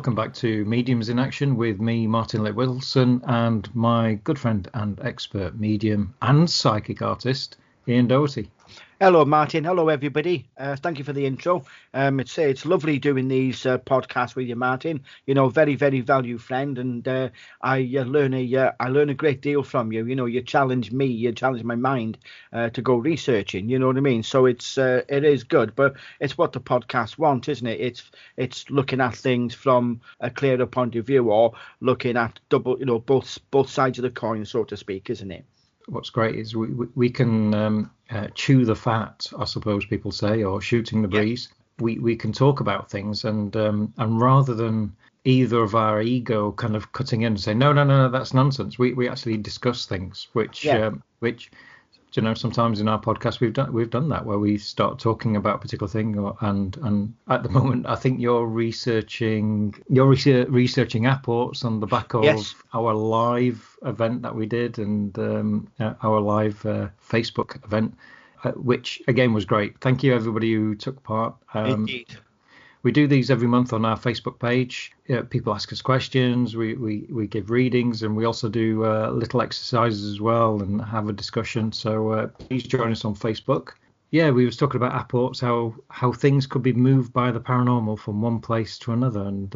welcome back to Mediums in Action with me, Martin Lake Wilson, and my good friend and expert medium and psychic artist, Ian Doherty. Hello, Martin. Hello, everybody. Thank you for the intro. It's lovely doing these podcasts with you, Martin. You know, very, very value friend, and I learn a great deal from you. You know, you challenge me, you challenge my mind to go researching. You know what I mean? So it is good, but it's what the podcasts want, isn't it? It's looking at things from a clearer point of view, or looking at both sides of the coin, so to speak, isn't it? What's great is we can chew the fat, I suppose people say, or shooting the breeze. Yeah. We can talk about things, and rather than either of our ego kind of cutting in and saying no, that's nonsense, we actually discuss things, which you know, sometimes in our podcast we've done that, where we start talking about a particular thing, and at the moment I think you're researching apports on the back of our live event that we did, and our live Facebook event, which again was great. Thank you everybody who took part. Indeed. We do these every month on our Facebook page. People ask us questions, we give readings, and we also do little exercises as well and have a discussion. So please join us on Facebook. Yeah, we was talking about apports, how things could be moved by the paranormal from one place to another. And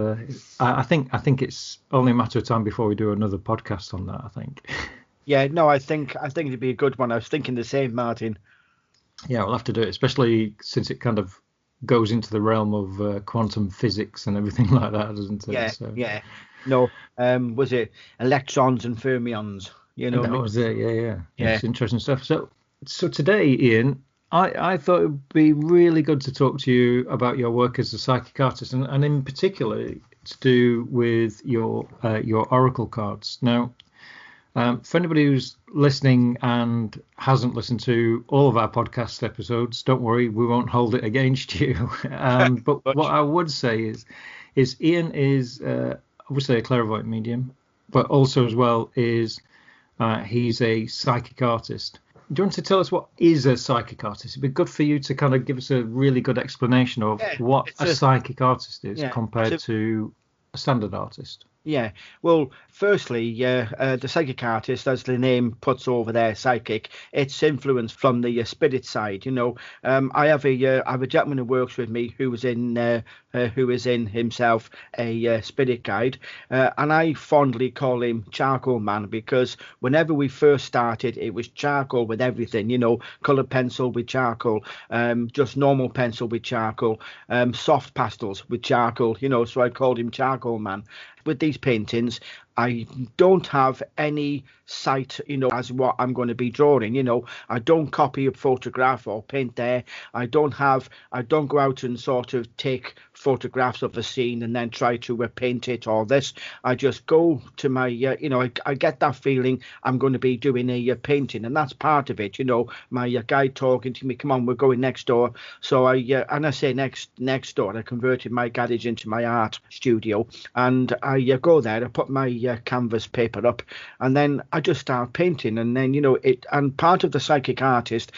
I think it's only a matter of time before we do another podcast on that, I think. Yeah, no, I think it'd be a good one. I was thinking the same, Martin. Yeah, we'll have to do it, especially since it kind of goes into the realm of quantum physics and everything like that, doesn't it? Yeah, so. Yeah. No, was it electrons and fermions? You know, that was it. Yeah. It's interesting stuff. So today, Ian, I thought it would be really good to talk to you about your work as a psychic artist, and in particular to do with your oracle cards. Now, for anybody who's listening and hasn't listened to all of our podcast episodes, don't worry, we won't hold it against you. But what I would say is Ian is, I would say, a clairvoyant medium, but also as well is he's a psychic artist. Do you want to tell us what is a psychic artist? It'd be good for you to kind of give us a really good explanation of what a psychic artist is compared to a standard artist. Yeah, well, firstly, the psychic artist, as the name puts over there, psychic, it's influenced from the spirit side. You know, I have a gentleman who works with me who is in himself a spirit guide, and I fondly call him Charcoal Man, because whenever we first started, it was charcoal with everything. You know, coloured pencil with charcoal, just normal pencil with charcoal, soft pastels with charcoal. You know, so I called him Charcoal Man. With these paintings, I don't have any sight, you know, as what I'm going to be drawing. You know, I don't copy a photograph or paint there. I don't go out and sort of take photographs of a scene and then try to paint it or this. I just go to my, I get that feeling I'm going to be doing a painting, and that's part of it. You know, my guide talking to me, come on, we're going next door. So I say next door, I converted my garage into my art studio, and I go there, I put my canvas paper up, and then I just start painting, and then and part of the psychic artist,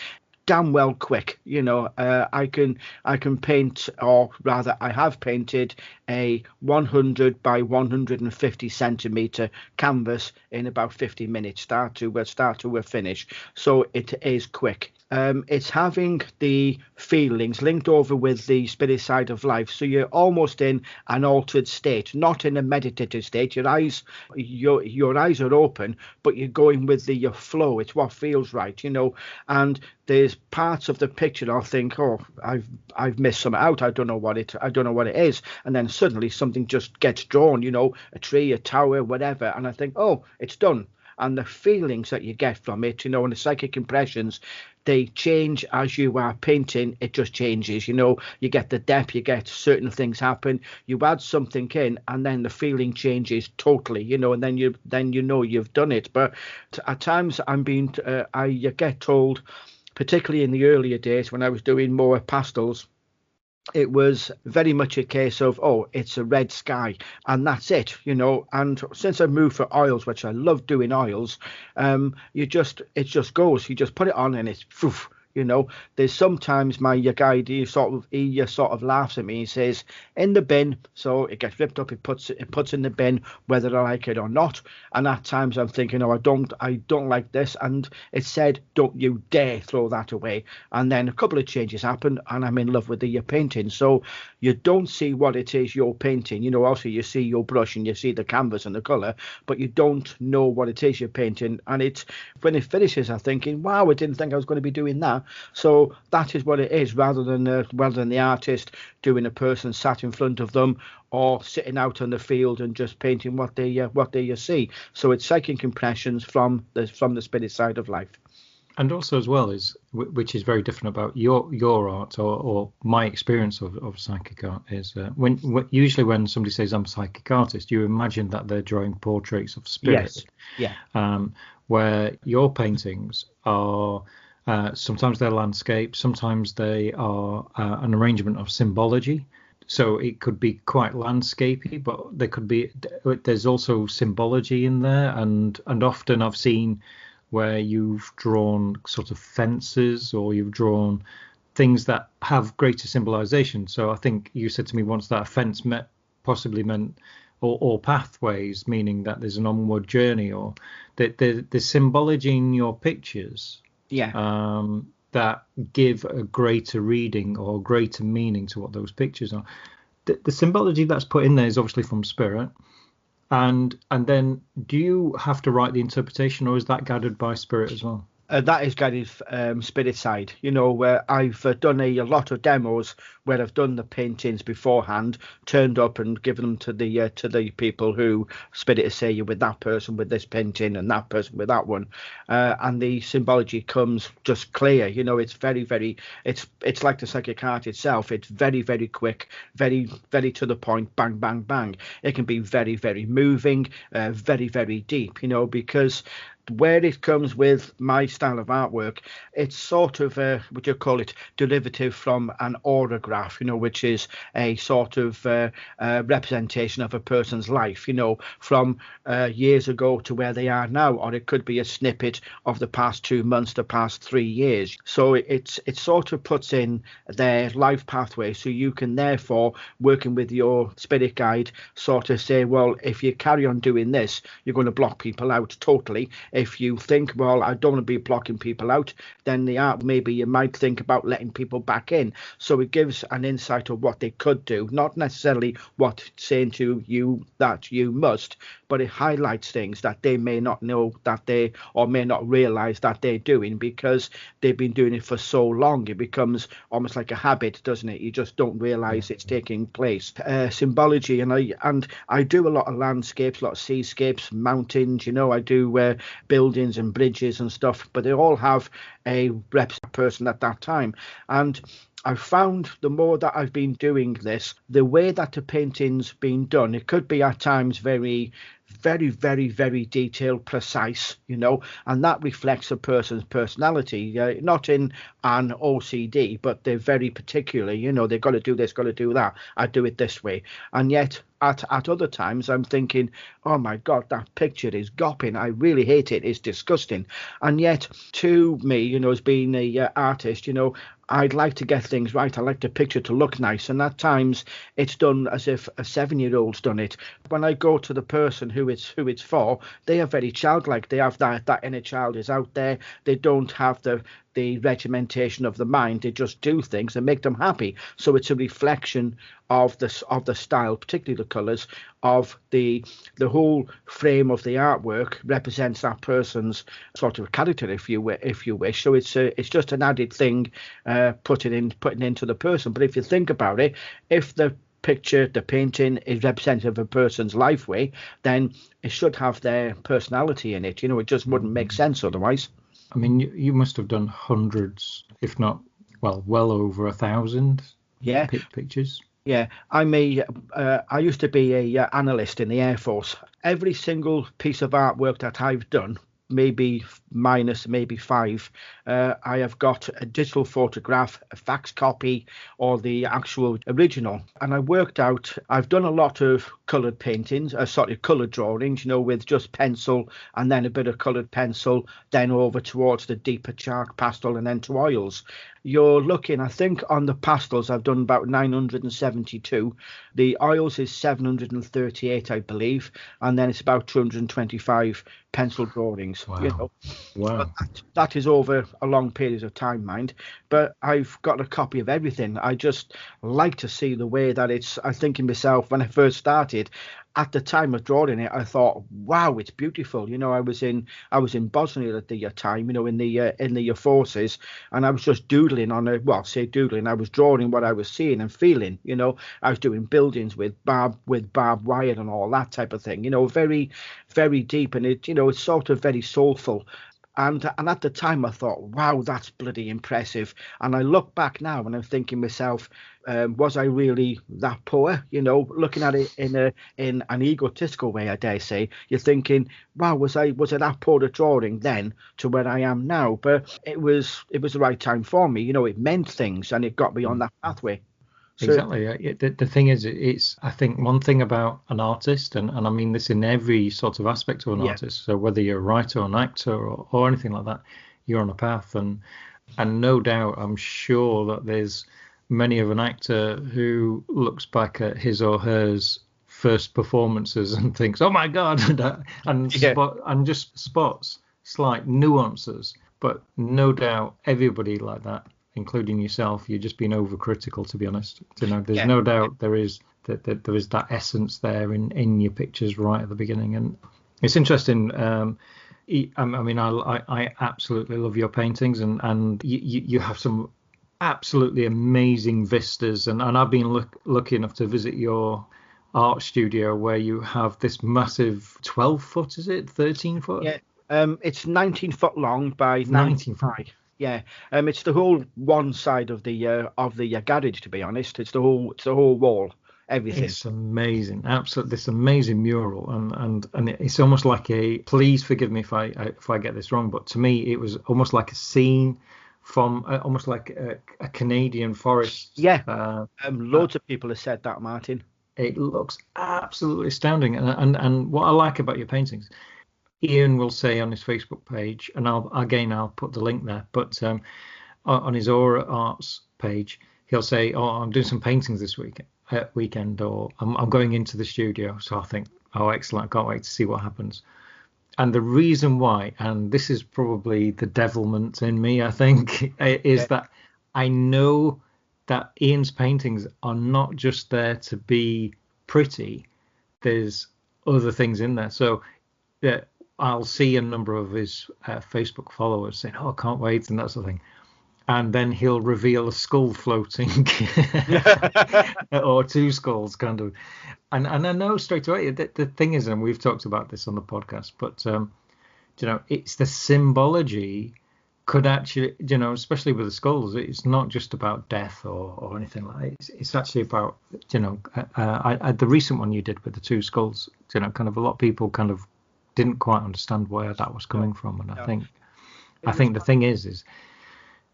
damn well quick, I can paint, or rather I have painted a 100 by 150 centimeter canvas in about 50 minutes, start to finish. So it is quick. It's having the feelings linked over with the spirit side of life, so you're almost in an altered state, not in a meditative state. Your eyes are open, but you're going with your flow. It's what feels right, and there's parts of the picture I'll think, oh, I've missed some out, I don't know what it is, and then suddenly something just gets drawn, a tree, a tower, whatever, and I think, oh, it's done. And the feelings that you get from it, and the psychic impressions, they change as you are painting. It just changes, you get the depth, you get certain things happen, you add something in, and then the feeling changes totally, and then you've done it. But at times I get told, particularly in the earlier days when I was doing more pastels, it was very much a case of, oh, it's a red sky, and that's it, and since I've moved for oils, which I love doing oils, it just goes, you just put it on and it's poof, There's sometimes my guide, he sort of laughs at me. He says, in the bin. So it gets ripped up, it puts in the bin, whether I like it or not. And at times I'm thinking, I don't like this, and it said, don't you dare throw that away. And then a couple of changes happen, and I'm in love with the painting. So you don't see what it is you're painting. Also you see your brush and you see the canvas and the colour, but you don't know what it is you're painting. And it's when it finishes, I'm thinking, wow, I didn't think I was going to be doing that. So that is what it is, rather than the artist doing a person sat in front of them or sitting out on the field and just painting what they see. So it's psychic impressions from the spirit side of life. And also as well is, which is very different about your art or my experience of psychic art, is usually when somebody says I'm a psychic artist, you imagine that they're drawing portraits of spirits. Yes. Yeah. Where your paintings are sometimes they're landscape, sometimes they are an arrangement of symbology. So it could be quite landscapey, but there's also symbology in there, and often I've seen where you've drawn sort of fences, or you've drawn things that have greater symbolization. So I think you said to me once that a fence possibly meant or pathways, meaning that there's an onward journey, or the symbology in your pictures that give a greater reading or greater meaning to what those pictures are. The symbology that's put in there is obviously from spirit. And then do you have to write the interpretation, or is that guided by spirit as well? That is guided spirit side, where I've done a lot of demos where I've done the paintings beforehand, turned up and given them to the people who spirit say you with that person with this painting and that person with that one, and the symbology comes just clear. It's very, very, it's like the psychic art itself. It's very, very quick, very, very to the point, bang, bang, bang. It can be very, very moving, very, very deep, because where it comes with my style of artwork, it's sort of what you call it, derivative from an aurograph, which is a sort of representation of a person's life, from years ago to where they are now, or it could be a snippet of the past 2 months, the past 3 years. So it sort of puts in their life pathway, so you can therefore, working with your spirit guide, sort of say, well, if you carry on doing this, you're going to block people out totally. If you think, well, I don't want to be blocking people out, then the art, maybe you might think about letting people back in. So it gives an insight of what they could do, not necessarily what it's saying to you that you must, but it highlights things that they may not know that they, or may not realize that they're doing, because they've been doing it for so long. It becomes almost like a habit, doesn't it? You just don't realize it's taking place. Symbology, and I do a lot of landscapes, a lot of seascapes, mountains, I do buildings and bridges and stuff, but they all have a person at that time. And I've found the more that I've been doing this, the way that the painting's been done, it could be at times very, very, very, very detailed, precise, and that reflects a person's personality, not in an OCD, but they're very particular, they've got to do this, got to do that, I do it this way. And yet at other times I'm thinking, oh my God, that picture is gopping, I really hate it, it's disgusting. And yet to me, as being a artist, I'd like to get things right. I like the picture to look nice, and at times it's done as if a 7-year-old's done it. When I go to the person who it's for, they are very childlike. They have that inner child is out there. They don't have the regimentation of the mind. They just do things and make them happy. So it's a reflection of the style, particularly the colours of the whole frame of the artwork represents that person's sort of character, if you wish. So it's just an added thing, putting into the person. But if you think about it, if the picture, the painting is representative of a person's life way, then it should have their personality in it. It just wouldn't make sense otherwise. I mean, you must have done hundreds, if not, well over 1,000 pictures. Yeah, I used to be a analyst in the Air Force. Every single piece of artwork that I've done, maybe minus maybe 5, I have got a digital photograph, a fax copy, or the actual original. And I worked out, I've done a lot of coloured paintings, coloured drawings, with just pencil and then a bit of coloured pencil, then over towards the deeper chalk pastel and then to oils. You're looking, I think, on the pastels, I've done about 972. The oils is 738, I believe, and then it's about 225 pencil drawings. Wow. Wow. That is over a long period of time, mind. But I've got a copy of everything. I just like to see the way that it's. I think in myself when I first started. At the time of drawing it, I thought, "Wow, it's beautiful." I was in Bosnia at the time, in the forces, and I was just doodling on doodling. I was drawing what I was seeing and feeling. I was doing buildings with barbed wire and all that type of thing. Very, very deep, and it's sort of very soulful. And at the time I thought, wow, that's bloody impressive. And I look back now and I'm thinking myself, was I really that poor? Looking at it in an egotistical way, I dare say, you're thinking, wow, was I that poor at drawing then to where I am now? But it was the right time for me. It meant things and it got me on that pathway. Exactly. The thing is, it's I think one thing about an artist, and I mean this in every sort of aspect of an artist. So whether you're a writer or an actor or anything like that, you're on a path, and no doubt, I'm sure that there's many of an actor who looks back at his or hers first performances and thinks, oh my God, and just spots slight nuances. But no doubt, everybody like that, including yourself, you're just being overcritical, to be honest. There's no doubt there is that essence there in your pictures right at the beginning, and it's interesting. I mean, I absolutely love your paintings, and you have some absolutely amazing vistas, and I've been lucky enough to visit your art studio where you have this massive 12 foot, is it 13 foot? Yeah, it's 19 foot long by 19 foot. Yeah, it's the whole one side of the garage. To be honest, it's the whole wall, everything. It's amazing, absolutely, this amazing mural, and it's almost like please forgive me if I get this wrong, but to me it was almost like a scene from almost like a Canadian forest. Yeah, loads of people have said that, Martin. It looks absolutely astounding, and what I like about your paintings. Ian will say on his Facebook page, and I'll put the link there, but on his Aura Arts page, he'll say, oh, I'm doing some paintings this weekend, or I'm going into the studio. So I think, oh, excellent, I can't wait to see what happens. And the reason why, and this is probably the devilment in me, I think, is that I know that Ian's paintings are not just there to be pretty. There's other things in there. So I'll see a number of his Facebook followers saying, oh, I can't wait, and that sort of thing. And then he'll reveal a skull floating or two skulls, kind of. And I know straight away, the thing is, and we've talked about this on the podcast, but, it's the symbology could actually, especially with the skulls, it's not just about death or anything like that. It's actually about, the recent one you did with the two skulls, kind of a lot of people kind of didn't quite understand where that was coming from, and I think the thing is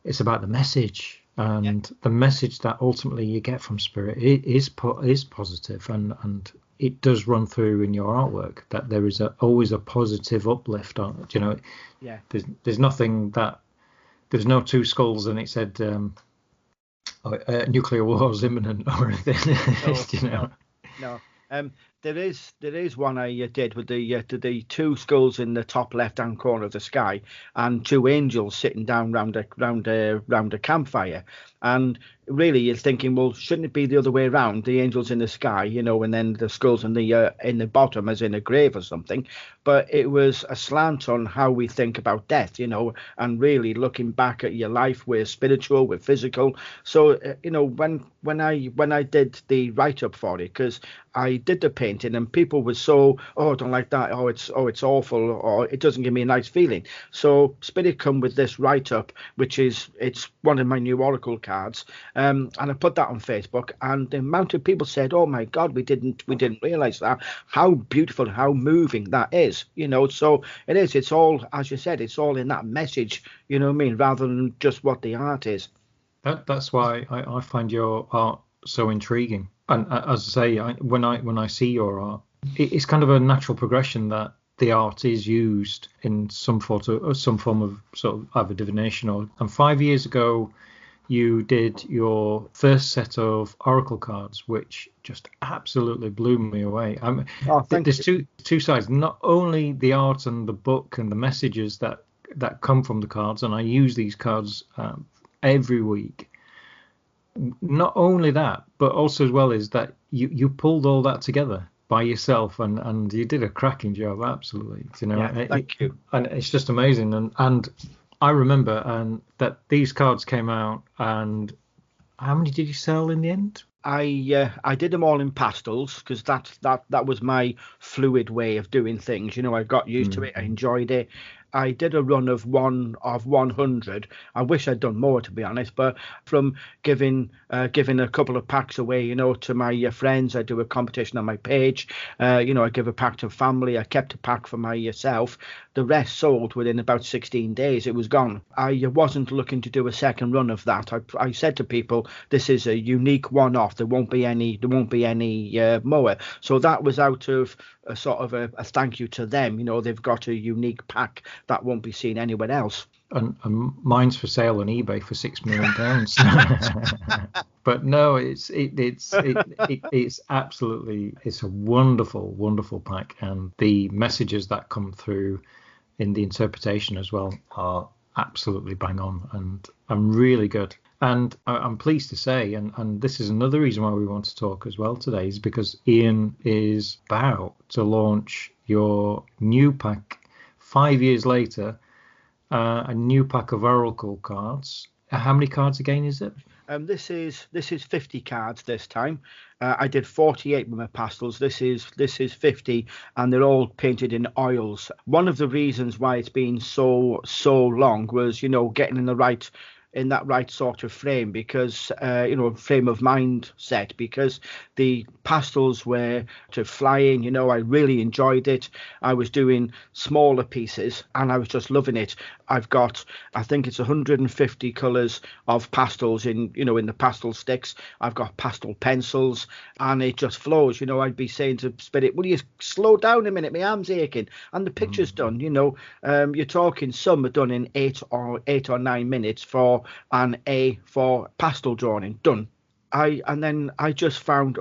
it's about the message, and the message that ultimately you get from spirit is positive, and it does run through in your artwork that there is always a positive uplift on it. There's nothing that there's no two skulls and it said nuclear war is imminent or anything. No. There is one I did with the two skulls in the top left hand corner of the sky and two angels sitting down round a campfire, and really you're thinking, well, shouldn't it be the other way around? The angels in the sky, and then the skulls in the bottom, as in a grave or something. But it was a slant on how we think about death, and really looking back at your life, we're spiritual, we're physical. So when I did the write up for it, because I did the painting and people were so, oh, I don't like that, it's awful, or it doesn't give me a nice feeling. So Spirit come with this write up, which it's one of my new oracle cards, and I put that on Facebook, and the amount of people said, oh my God, we didn't realize that, how beautiful, how moving that is, so it's all, as you said, it's all in that message, rather than just what the art is. That's why I find your art so intriguing, And as I say, when I see your art, it's kind of a natural progression that the art is used in some form of sort of either divination or. And 5 years ago, you did your first set of oracle cards, which just absolutely blew me away. There's two sides. Not only the art and the book and the messages that come from the cards, and I use these cards every week. Not only that, but also as well is that you pulled all that together by yourself, and you did a cracking job, absolutely. Thank you. And it's just amazing. And I remember that these cards came out, and how many did you sell in the end? I did them all in pastels because that was my fluid way of doing things. I got used to it. I enjoyed it. I did a run of 100. I wish I'd done more, to be honest. But from giving a couple of packs away, to my friends, I do a competition on my page. I give a pack to family. I kept a pack for myself. The rest sold within about 16 days. It was gone. I wasn't looking to do a second run of that. I said to people, this is a unique one-off. There won't be any more. So that was out of a sort of a thank you to them. They've got a unique pack that won't be seen anywhere else. And mine's for sale on eBay for £6 million. But no, it's absolutely, it's a wonderful pack, and the messages that come through in the interpretation as well are absolutely bang on and really good. And I'm pleased to say, and this is another reason why we want to talk as well today, is because Ian is about to launch your new pack 5 years later, a new pack of oracle cards. How many cards again is it? This is 50 cards this time. I did 48 with my pastels. This is 50, and they're all painted in oils. One of the reasons why it's been so long was getting in that right sort of frame, because frame of mind set, because the pastels were to flying. I really enjoyed it. I was doing smaller pieces and I was just loving it. I've got, I think it's 150 colours of pastels in the pastel sticks. I've got pastel pencils, and it just flows. I'd be saying to Spirit, will you slow down a minute, my arm's aching, and the picture's done. You're talking, some are done in 8 or 9 minutes for an A for pastel drawing done. And then I just found,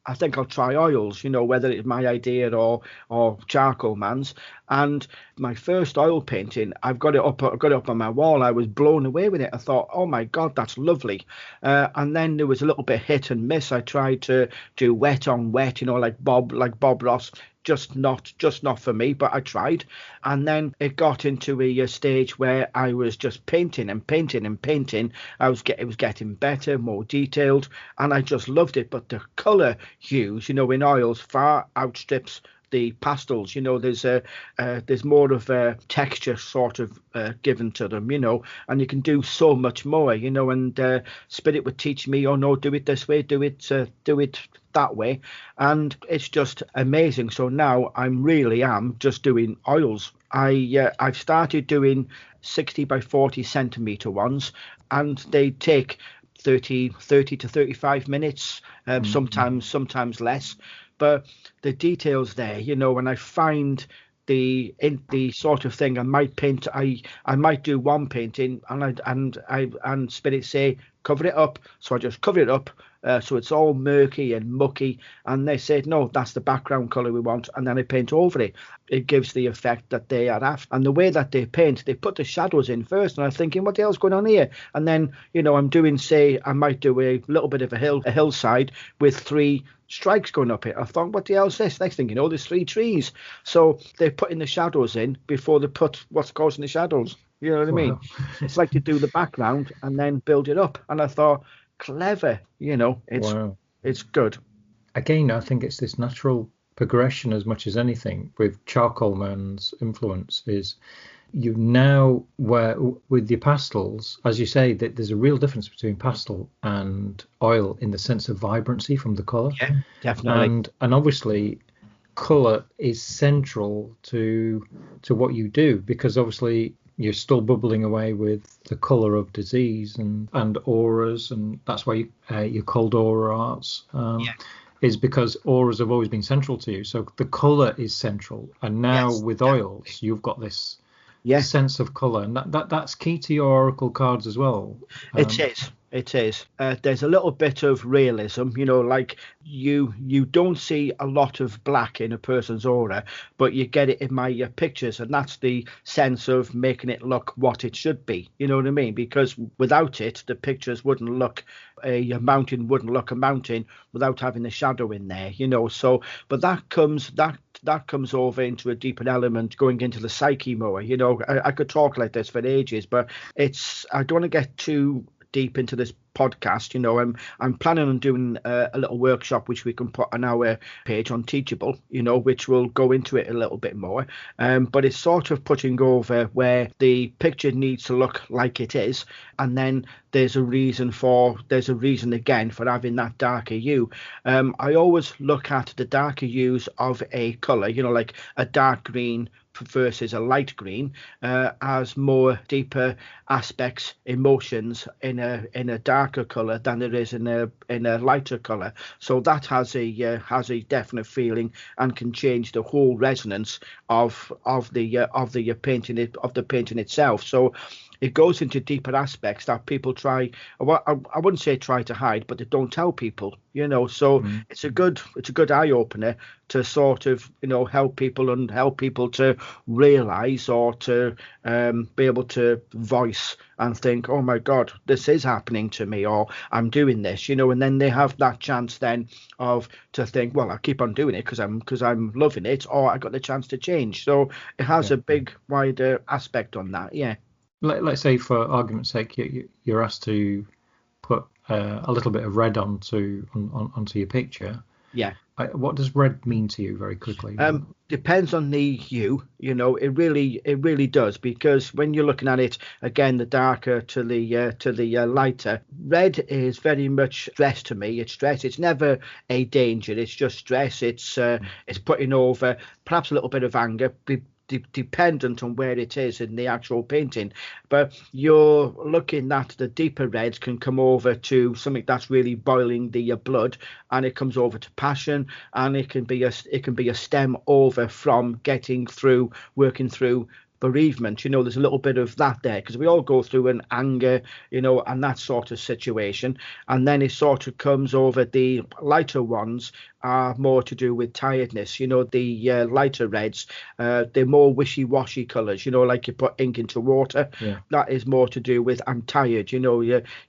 I think I'll try oils, whether it's my idea or charcoal man's. And my first oil painting, I've got it up on my wall. I was blown away with it. I thought, oh my God, that's lovely. And then there was a little bit hit and miss. I tried to do wet on wet, like Bob Ross. Just not for me, but I tried. And then it got into a stage where I was just painting and painting and painting. It was getting better, more detailed, and I just loved it. But the colour hues, in oils far outstrips the pastels. There's more of a texture sort of given to them, and you can do so much more, and Spirit would teach me, no, do it this way, do it that way, and it's just amazing. So now I really am just doing oils. I've started doing 60 by 40 centimeter ones, and they take 30 to 35 minutes, sometimes less. But the details there, when I find the sort of thing I might paint, I might do one painting and Spirit say cover it up, so I just cover it up, so it's all murky and mucky, and they said no, that's the background color we want, and then I paint over it. It gives the effect that they are after. And the way that they paint, they put the shadows in first, and I'm thinking, what the hell's going on here? And then I'm doing, say, I might do a little bit of a hillside with 3 strikes going up it. I thought, what the hell's this? Next thing you know, there's 3 trees. So they're putting the shadows in before they put what's causing the shadows. You know what I mean? It's like to do the background and then build it up. And I thought, clever, it's good. Again, I think it's this natural progression as much as anything with Charcoal Man's influence is you now, where with your pastels, as you say, that there's a real difference between pastel and oil in the sense of vibrancy from the colour. Yeah, definitely. And obviously colour is central to what you do, because obviously you're still bubbling away with the colour of disease and auras, and that's why you're called aura arts. Is because auras have always been central to you. So the colour is central, and now with oils, you've got this sense of colour, and that's key to your oracle cards as well. It is. There's a little bit of realism, like you don't see a lot of black in a person's aura, but you get it in my pictures, and that's the sense of making it look what it should be. You know what I mean? Because without it, the pictures wouldn't look, a mountain wouldn't look a mountain without having the shadow in there. So, but that comes over into a deeper element, going into the psyche more. I could talk like this for ages, but I don't want to get too deep into this podcast. I'm planning on doing a little workshop which we can put on our page on Teachable, which will go into it a little bit more, but it's sort of putting over where the picture needs to look like it is, and then there's a reason again for having that darker hue. I always look at the darker hues of a color, like a dark green versus a light green, as more deeper aspects, emotions in a darker color than there is in a lighter color. So that has a definite feeling and can change the whole resonance of the painting itself. So it goes into deeper aspects that people try. I wouldn't say try to hide, but they don't tell people. So it's a good eye opener to sort of help people to realize, or to be able to voice and think, oh my God, this is happening to me, or I'm doing this, and then they have that chance then to think, well, I keep on doing it because I'm loving it, or I got the chance to change. So it has a big wider aspect on that. Let's say, for argument's sake, you're asked to put a little bit of red onto your picture. What does red mean to you, very quickly? Depends on the hue. It really does, because when you're looking at it again, the darker to the lighter, red is very much stress to me. It's stress. It's never a danger. It's just stress. It's putting over perhaps a little bit of anger, dependent on where it is in the actual painting. But you're looking at the deeper reds can come over to something that's really boiling the blood, and it comes over to passion, and it can be a stem over from working through bereavement. There's a little bit of that there, because we all go through an anger, and that sort of situation, and then it sort of comes over. The lighter ones are more to do with tiredness. The lighter reds, they're more wishy-washy colours, like you put ink into water. That is more to do with I'm tired,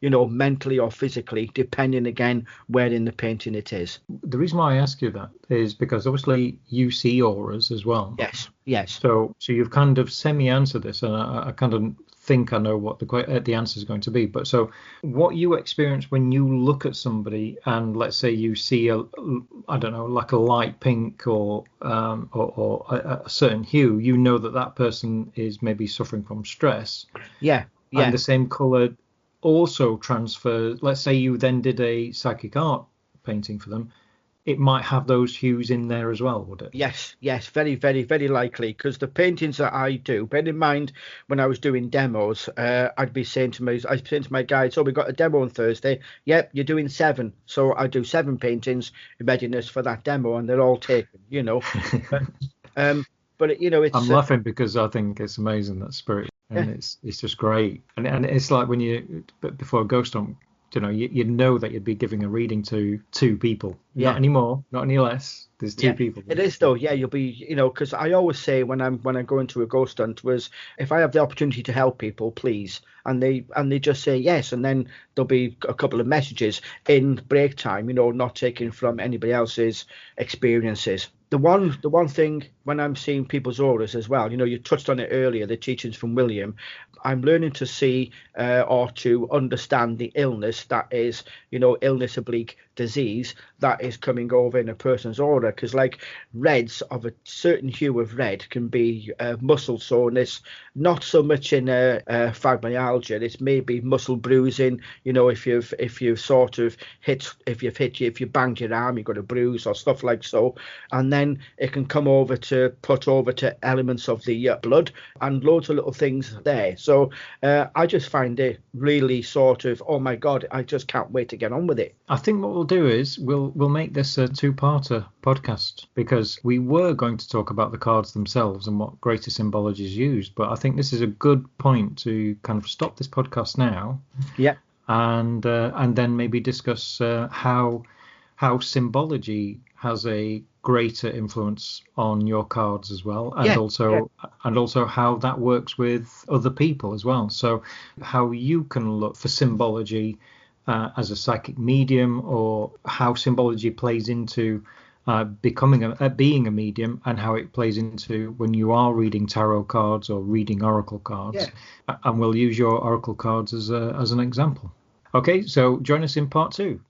mentally or physically, depending again where in the painting it is. The reason why I ask you that is because obviously you see auras as well. Yes. So you've kind of semi-answered this, and I kind of think I know what the answer is going to be. But so what you experience when you look at somebody, and let's say you see like a light pink or a certain hue, that person is maybe suffering from stress. And the same color also transfers. Let's say you then did a psychic art painting for them, it might have those hues in there as well, would it? Yes, very, very, very likely, because the paintings that I do, bear in mind, when I was doing demos, I'd be saying to my guys, we got a demo on Thursday. Yep, you're doing 7. So I do 7 paintings in readiness for that demo, and they're all taken, But it's. I'm laughing because I think it's amazing, that spirit, and it's just great, and it's like when before a ghost hunt, you know that you'd be giving a reading to 2 people, not any more, not any less. There's 2 people. It is though. You'll be, because I always say when I go into a ghost hunt was, if I have the opportunity to help people, please, and they just say yes, and then there'll be a couple of messages in break time, not taken from anybody else's experiences. The one thing when I'm seeing people's auras as well, you touched on it earlier, the teachings from William, I'm learning to see or to understand the illness that is, illness oblique disease that is coming over in a person's aura, because like reds of a certain hue of red can be muscle soreness, not so much in fibromyalgia. It's maybe muscle bruising, if you've banged your arm, you've got a bruise or stuff like so. And then it can come over to put over to elements of the blood and loads of little things there. So I just find it really sort of, oh my God, I just can't wait to get on with it. I think what we'll do is we'll make this a two-parter podcast, because we were going to talk about the cards themselves and what greater symbology is used, but I think this is a good point to kind of stop this podcast now. Yeah. And then maybe discuss how symbology has a greater influence on your cards as well, and also how that works with other people as well. So how you can look for symbology as a psychic medium, or how symbology plays into being a medium, and how it plays into when you are reading tarot cards or reading oracle cards. And we'll use your oracle cards as an example. Okay, so join us in part 2.